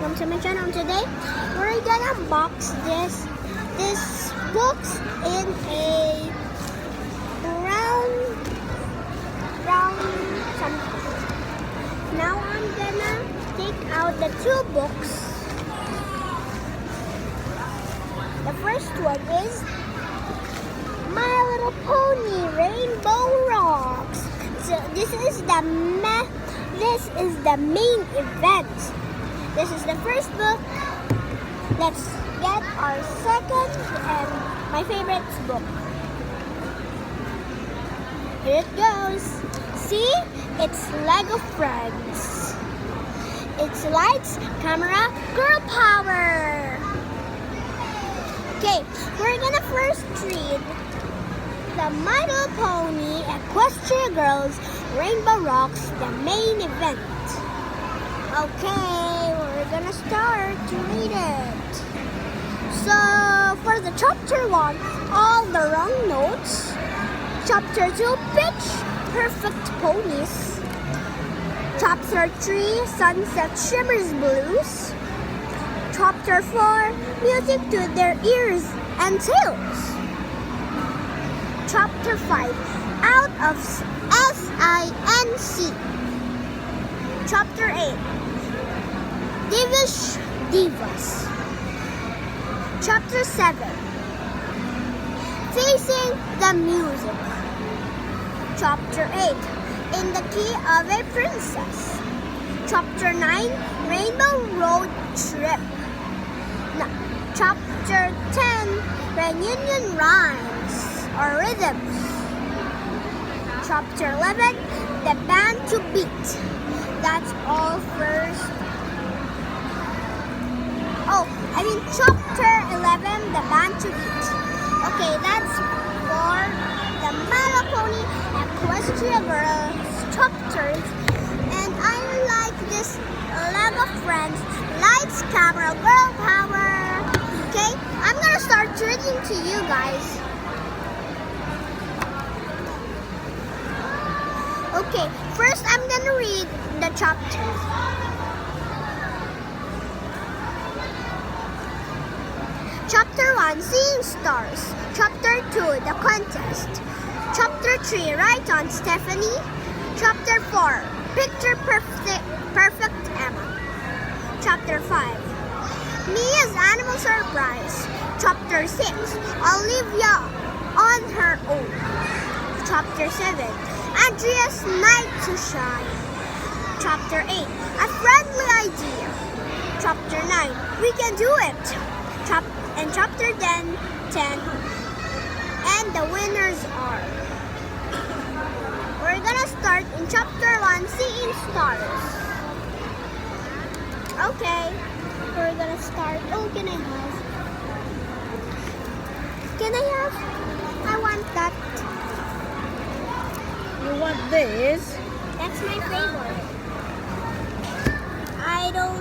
welcome to my channel. Today we're gonna unbox this books in a round something. Now I'm gonna take out the two books. The first one is My Little Pony Rainbow Rocks. So this is the main event. This is the first book. Let's get our second and my favorite book. Here it goes. See? It's Lego Friends. It's lights, camera, girl power. Okay, we're gonna first read the My Little Pony Equestria Girls Rainbow Rocks, the main event. Okay, we're gonna start to read it. So, for the chapter 1, all the wrong notes. Chapter 2, Pitch Perfect Ponies. Chapter 3, Sunset Shimmers Blues. Chapter 4, Music to Their Ears and Tails. Chapter 5, Out of SINC. Chapter 8, Divish Divas. Chapter 7, Facing the Music. Chapter 8, In the Key of a Princess. Chapter 9, Rainbow Road Trip. Chapter 10, Reunion Rhymes or Rhythms. Chapter 11, The Band to Beat. That's all first. Chapter 11, The Band to Beat. Okay, that's for the My Little Pony Equestria Girls chapters. And I like this Lego Friends, lights, camera, girl power. Okay, I'm gonna start reading to you guys. Okay, first I'm gonna read the chapters. Chapter 1, Seeing Stars. Chapter 2, The Contest. Chapter 3, Right on Stephanie. Chapter 4, Picture Perfect Emma. Chapter 5, Mia's Animal Surprise. Chapter 6, Olivia on Her Own. Chapter 7, Andrea's Night to Shine. Chapter 8, A Friendly Idea. Chapter 9, We Can Do It. And Chapter 10, and the winners are. We're gonna start in Chapter 1, Seeing Stars. Okay, we're gonna start. Oh, can I have? I want that. You want this? That's my favorite. I don't